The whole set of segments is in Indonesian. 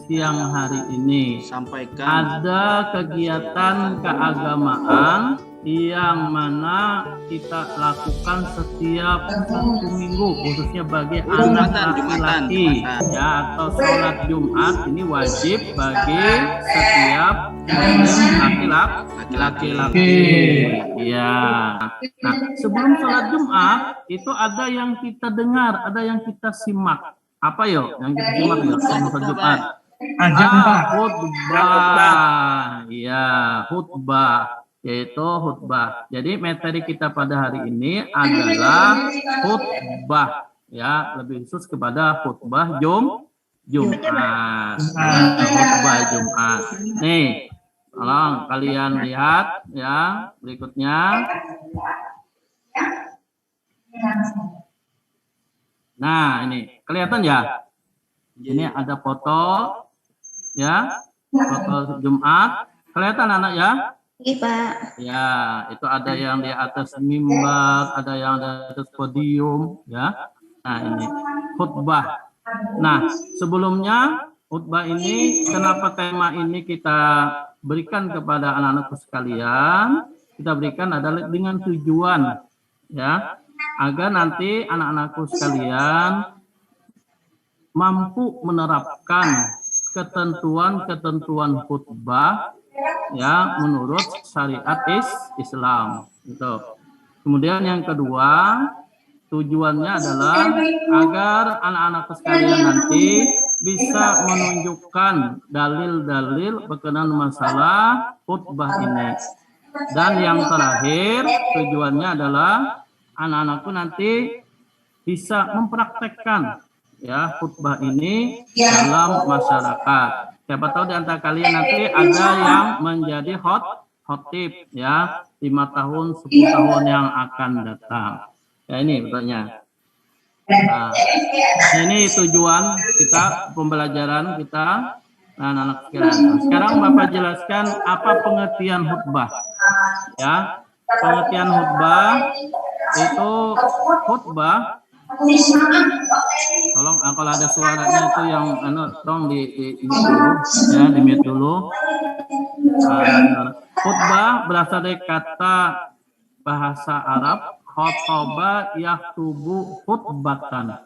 siang hari ini sampaikan ada kegiatan keagamaan yang mana kita lakukan setiap satu minggu, khususnya bagi anak laki-laki ya, atau sholat Jumat ini wajib bagi setiap muslim laki-laki ya. Nah, sebelum sholat Jumat itu ada yang kita dengar, ada yang kita simak. Apa yuk yang kita simak yuk sebelum Jumat? Khutbah. Ya, khutbah, yaitu khutbah. Jadi materi kita pada hari ini adalah khutbah, ya, lebih khusus kepada khutbah Jumat. Khutbah Jumat. Nih, tolong kalian lihat ya berikutnya. Nah, ini kelihatan ya? Ini ada foto ya, foto Jumat. Kelihatan anak ya? Iya, Pak. Ya, itu ada yang di atas mimbar, ada yang di atas podium ya. Nah, ini khutbah. Nah, sebelumnya khutbah ini, kenapa tema ini kita berikan kepada anak-anakku sekalian? Kita berikan adalah dengan tujuan ya, agar nanti anak-anakku sekalian mampu menerapkan ketentuan-ketentuan khutbah ya menurut syariat Islam. Gitu. Kemudian yang kedua, tujuannya adalah agar anak-anak sekalian nanti bisa menunjukkan dalil-dalil berkenaan masalah khutbah ini. Dan yang terakhir, tujuannya adalah anak-anakku nanti bisa mempraktekkan ya khutbah ini dalam masyarakat. Siapa tahu di antara kalian nanti ada yang menjadi khotib ya 5 tahun 10 tahun yang akan datang. Ya ini betulnya. Nah, ini tujuan kita, pembelajaran kita anak-anak sekalian. Sekarang Bapak jelaskan apa pengertian khutbah. Ya, pengertian khutbah itu khutbah. Tolong kalau ada suaranya itu yang tolong di mute dulu. Khutbah berasal dari kata bahasa Arab khotoba yaktubu khutbatan.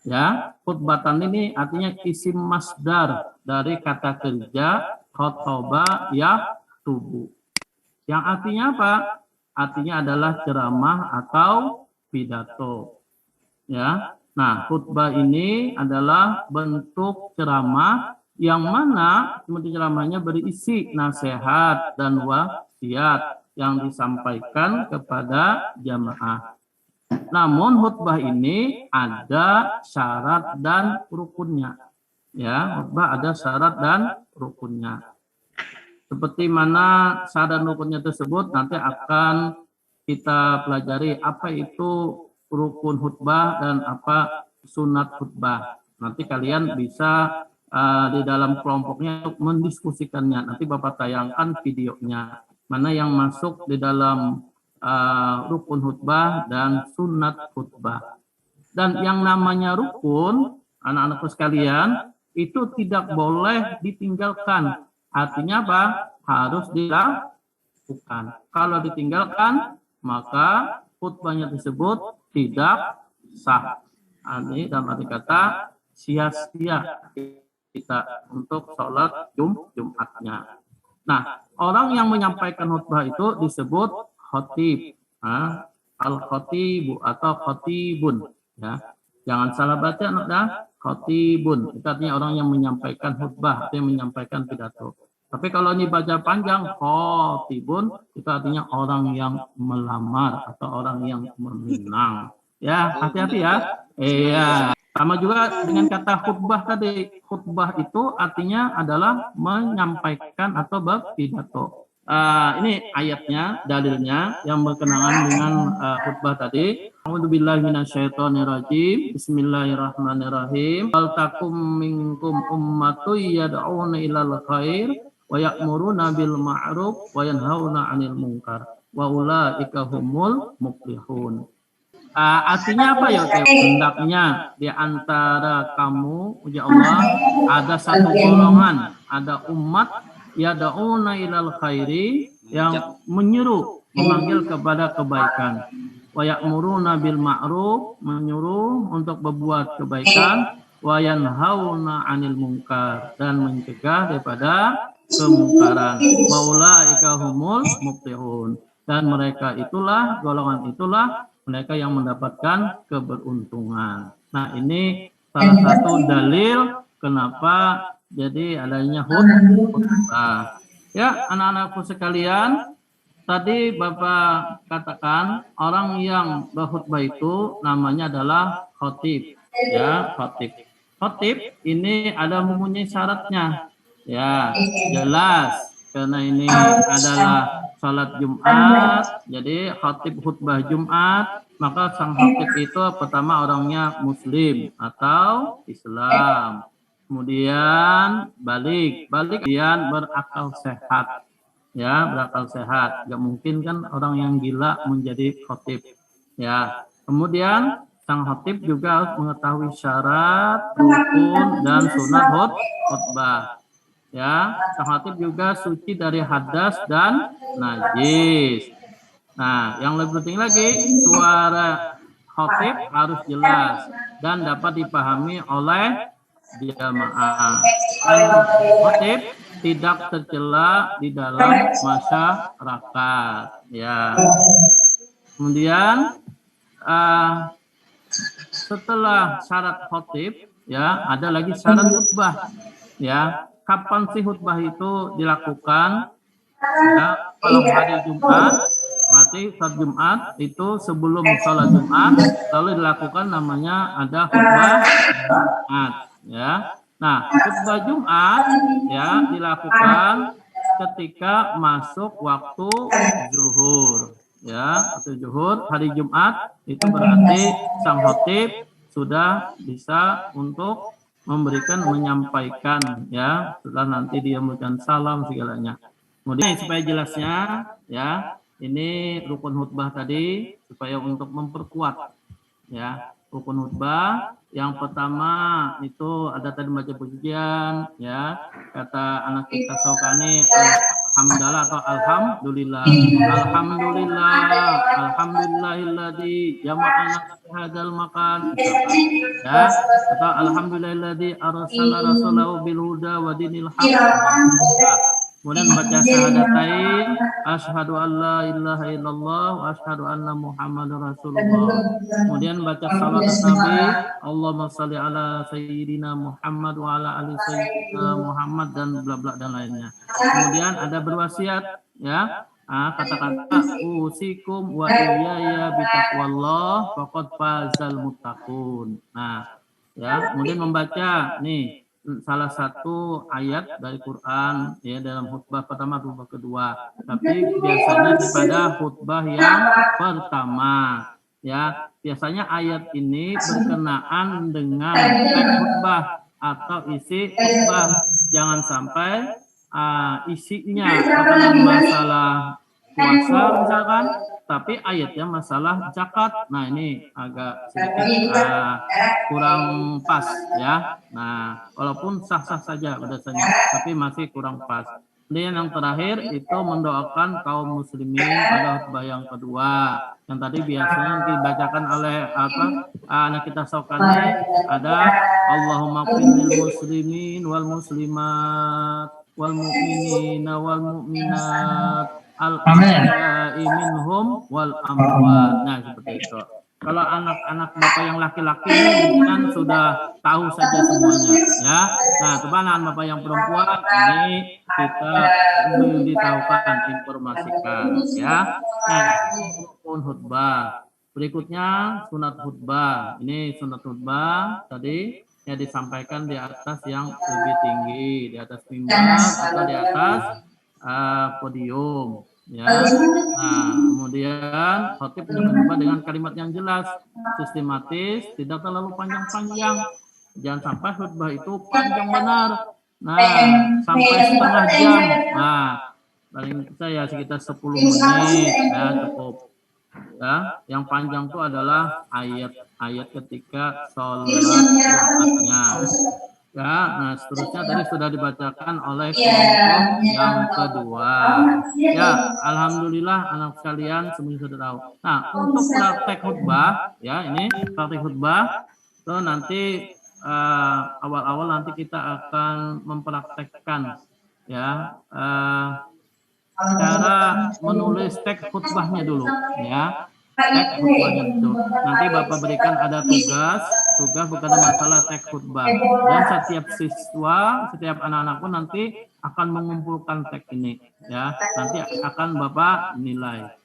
Ya, khutbatan ini artinya isim masdar dari kata kerja khotoba yaktubu. Yang artinya apa? Artinya adalah ceramah atau pidato. Ya. Nah, khutbah ini adalah bentuk ceramah yang mana ceramahnya berisi nasihat dan wasiat yang disampaikan kepada jamaah. Namun khutbah ini ada syarat dan rukunnya. Ya, khutbah ada syarat dan rukunnya. Seperti mana syarat dan rukunnya tersebut nanti akan kita pelajari apa itu rukun khutbah dan apa sunat khutbah. Nanti kalian bisa di dalam kelompoknya untuk mendiskusikannya. Nanti Bapak tayangkan videonya. Mana yang masuk di dalam rukun khutbah dan sunat khutbah. Dan yang namanya rukun, anak-anakku sekalian, itu tidak boleh ditinggalkan. Artinya apa? Harus dilakukan. Kalau ditinggalkan, maka khutbahnya tersebut tidak sah. Ini dalam arti kata sia-sia kita untuk sholat Jumatnya. Nah, orang yang menyampaikan khutbah itu disebut khotib, al-khotibu atau khotibun. Ya, jangan salah baca, khotibun. Itu artinya orang yang menyampaikan khutbah, yang menyampaikan pidato. Tapi kalau ini baca panjang, khotibun, itu artinya orang yang melamar atau orang yang meminang. Ya, hati-hati ya. Iya. Sama juga dengan kata khutbah tadi. Khutbah itu artinya adalah menyampaikan atau berpidato. Ini ayatnya, dalilnya yang berkenaan dengan khutbah tadi. A'udzubillahi minasyaitonirrajim. Bismillahirrahmanirrahim. Wal takum minkum ummatun yad'una ilal khair wa ya'muruna bil ma'ruf wa yanhauna 'anil munkar wa ulaika humul muflihun. Artinya apa ya? Hendaknya di antara kamu, ya Allah, ada satu golongan, ada umat yad'una ilal khairi yang menyuruh, memanggil kepada kebaikan. Wa ya'muruna bil ma'ruf, menyuruh untuk berbuat kebaikan, wa yanhauna 'anil munkar, dan mencegah daripada kemungkaran. Wa ulaika humul muflihun. Dan mereka itulah, golongan itulah mereka yang mendapatkan keberuntungan. Nah, ini salah satu dalil kenapa jadi adanya khutbah. Ya, anak-anakku sekalian, tadi Bapak katakan orang yang berkhutbah itu namanya adalah khotib. Ya, khotib. Khotib ini ada mempunyai syaratnya. Ya, jelas. Karena ini adalah salat Jumat, jadi khatib khutbah Jumat, maka sang khatib itu pertama orangnya Muslim atau Islam. Kemudian balik kemudian berakal sehat. Ya, berakal sehat. Gak mungkin kan orang yang gila menjadi khatib. Ya, kemudian sang khatib juga harus mengetahui syarat, rukun, dan sunat khutbah. Ya, sang khatib juga suci dari hadas dan najis. Nah, yang lebih penting lagi, suara khatib harus jelas dan dapat dipahami oleh jamaah. Dan khatib tidak tercela di dalam masyarakat. Ya. Kemudian setelah syarat khatib, ya ada lagi syarat khutbah. Ya, kapan sih khutbah itu dilakukan? Ya, kalau hari Jumat, berarti saat Jumat itu sebelum sholat Jumat, lalu dilakukan namanya ada khutbah Jumat. Ya, nah khutbah Jumat ya dilakukan ketika masuk waktu zuhur. Ya, atau zuhur hari Jumat itu berarti sang khatib sudah bisa untuk menyampaikan ya, setelah nanti dia memberikan salam segalanya. Kemudian supaya jelasnya ya, ini rukun khutbah tadi supaya untuk memperkuat ya rukun khutbah. Yang pertama itu ada tadi baca pujian ya, kata anak kita Saukani alhamdulillah atau alhamdulillah, alhamdulillahilladzi jama'ana fi hadzal makan ya, atau alhamdulillahilladzi arsala rasulahu bil huda wa dinil haqq. Kemudian baca syahadatain, asyhadu an la ilaha illallah wa asyhadu anna muhammadar rasulullah. Kemudian baca salat Nabi, Allahumma shalli ala sayyidina Muhammad wa ala ali sayyidina Muhammad dan bla bla dan lainnya. Kemudian ada berwasiat ya, kata-kata usikum wa iyaya bitaqwallah faqad fazal muttaqun. Nah, ya, kemudian membaca nih salah satu ayat dari Quran ya dalam khutbah pertama khutbah kedua, tapi biasanya daripada khutbah yang pertama ya, biasanya ayat ini berkenaan dengan teks khutbah atau isi khutbah, jangan sampai isinya makanan masalah puasa misalkan, tapi ayatnya masalah zakat. Nah, ini agak sedikit kurang pas ya. Nah, walaupun sah-sah saja berdasarnya, tapi masih kurang pas. Kemudian yang terakhir itu mendoakan kaum muslimin pada khutbah yang kedua. Yang tadi biasanya dibacakan oleh anak kita Saukani ada Allahumma qfirlil muslimin wal muslimat wal mu'minina wal mu'minat al-ahya'i minhum wal amwat. Nah, seperti itu. Kalau anak-anak Bapak yang laki-laki ini kan sudah tahu saja semuanya ya. Nah, coba anak Bapak yang perempuan ini kita memberitahukan, informasikan ya. Nah, rukun khutbah. Berikutnya sunat khutbah. Ini sunat khutbah tadi ya disampaikan di atas yang lebih tinggi, di atas mimbar atau di atas podium ya. Nah, kemudian khatib juga dengan kalimat yang jelas, sistematis, tidak terlalu panjang-panjang. Jangan sampai khutbah itu panjang benar. Nah, sampai setengah jam. Nah, paling saya sekitar 10 menit ya cukup. Ya, yang panjang itu adalah ayat-ayat ketika sholat Jumatnya. Ya, nah seterusnya tadi sudah dibacakan oleh kelompok yang kedua. Ya, alhamdulillah anak sekalian semuanya sudah tahu. Nah, untuk praktek khutbah, ya ini praktek khutbah, itu nanti awal-awal nanti kita akan mempraktekkan ya cara menulis teks khutbahnya dulu, ya. Teks khutbahnya itu. Nanti Bapak berikan ada tugas bukan masalah teks khutbah. Dan setiap siswa, setiap anak-anak pun nanti akan mengumpulkan teks ini, ya. Nanti akan Bapak nilai,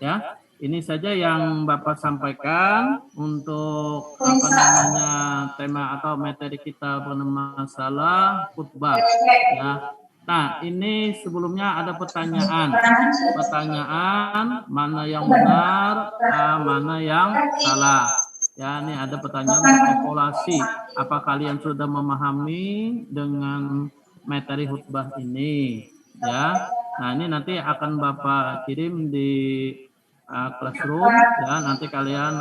ya. Ini saja yang Bapak sampaikan untuk apa namanya tema atau materi kita bernama masalah khutbah, ya. Nah, ini sebelumnya ada pertanyaan. Pertanyaan mana yang benar, mana yang salah. Ya, ini ada pertanyaan evaluasi. Apa kalian sudah memahami dengan materi khutbah ini? Ya. Nah, ini nanti akan Bapak kirim di classroom, ya. Nanti kalian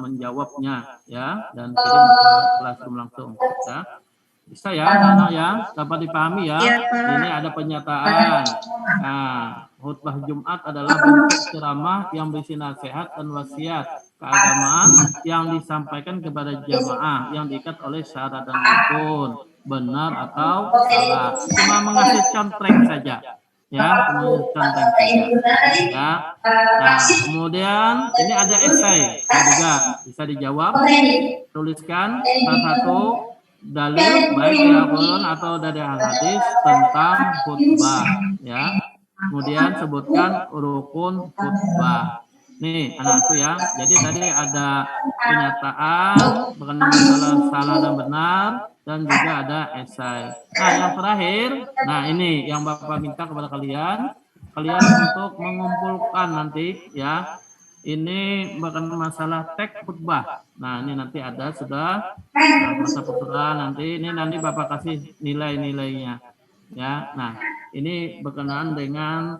menjawabnya, ya, dan kirim ke classroom langsung, ya. Bisa ya, anak-anak ya, dapat dipahami ya. Ini ada pernyataan. Nah, khutbah Jumat adalah bentuk ceramah yang berisi nasihat dan wasiat keagamaan yang disampaikan kepada jamaah yang diikat oleh syarat dan rukun, benar atau salah. Cuma mengasih contreng saja. Ya, mengasih contreng saja. Ya. Nah, kemudian ini ada esai juga bisa dijawab. Tuliskan salah satu dalil baik dari Al-Quran atau dari hadis tentang khutbah, ya. Kemudian sebutkan rukun khutbah. Nih anakku ya. Jadi tadi ada pernyataan mengenai masalah salah dan benar dan juga ada esai. Nah yang terakhir, nah ini yang Bapak minta kepada kalian untuk mengumpulkan nanti ya. Ini bukan masalah teks khutbah. Nah, ini nanti ada sudah masa pertukaran nanti Bapak kasih nilai-nilainya. Ya. Nah, ini berkenaan dengan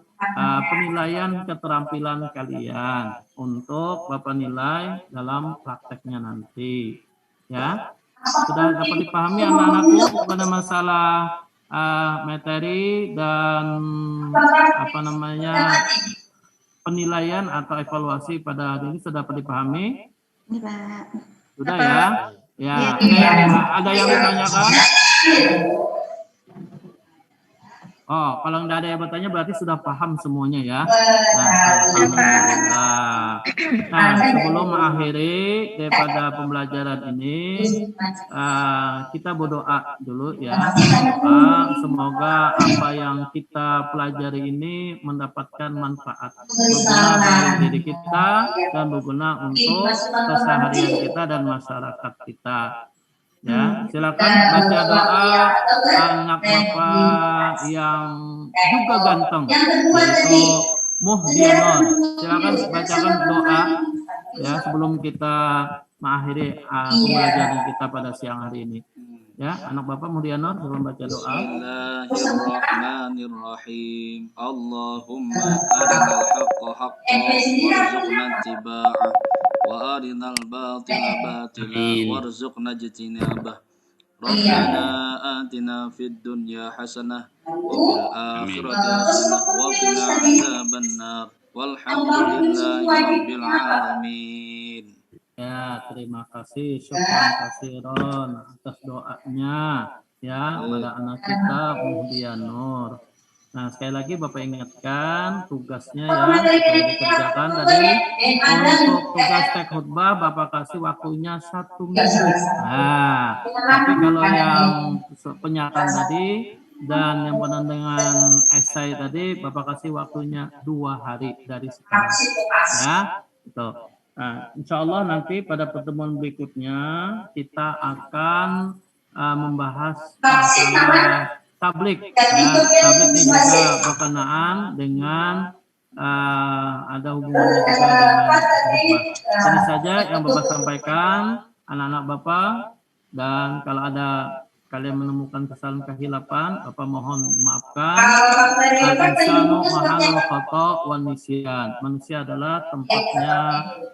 penilaian keterampilan kalian untuk Bapak nilai dalam prakteknya nanti. Ya. Sudah dapat dipahami anak-anakku pada masalah materi dan apa namanya penilaian atau evaluasi pada hari ini sudah dapat dipahami? Sudah ya? Ya, ada yang ditanyakan? Oh, kalau nggak ada yang bertanya berarti sudah paham semuanya ya. Nah, alhamdulillah. Nah, sebelum mengakhiri daripada pembelajaran ini, kita berdoa dulu ya. Berdoa semoga apa yang kita pelajari ini mendapatkan manfaat berguna bagi diri kita dan berguna untuk keseharian kita dan masyarakat kita. Ya, silakan baca doa anak Bapak yang juga ganteng, yaitu Muhdianor. Silakan bacakan doa ya sebelum kita mengakhiri pembelajaran kita pada siang hari ini. Ya, anak Bapak Muhdianor sebelum baca doa. Bismillahirrahmanirrahim. Allahumma arinal haqqa haqqan warzuqna ittiba'ah wa arinal batila batila warzuqna ijtinabah. Rabbana atina fid dunya hasanah wa fil akhirati hasanah wa qina adzabannar. Walhamdulillahi rabbil alamin. Ya, terima kasih syukran kasiron atas doanya ya kepada anak kita Muhdianor. Nah, sekali lagi Bapak ingatkan tugasnya ya supaya dikerjakan tadi. Untuk tugas teks khutbah Bapak kasih waktunya 1 minggu. Nah, tapi kalau yang penyataan tadi dan yang berkenaan dengan esai tadi Bapak kasih waktunya 2 hari dari sekarang. Ya, itu. Nah, insya Allah nanti pada pertemuan berikutnya kita akan membahas masalah tablik. Ya, tablik ini juga berkenaan dengan ada hubungannya juga dengan khutbah. Ini saja yang Bapak sampaikan, anak-anak Bapak, dan kalau ada kalian menemukan kesalahan kehilapan, Bapak mohon maafkan. Al-insanu mahalul khata wan nisyan. Manusia adalah tempatnya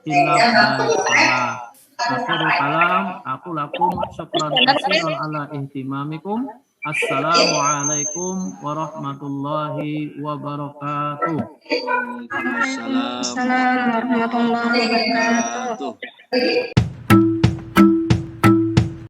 hilaf dan salah. Akhirul kalam, aku lakum syukran katsiran ala ihtimamikum. Assalamualaikum warahmatullahi wabarakatuh. Waalaikumsalam Assalamualaikum warahmatullahi wabarakatuh. warahmatullahi wabarakatuh.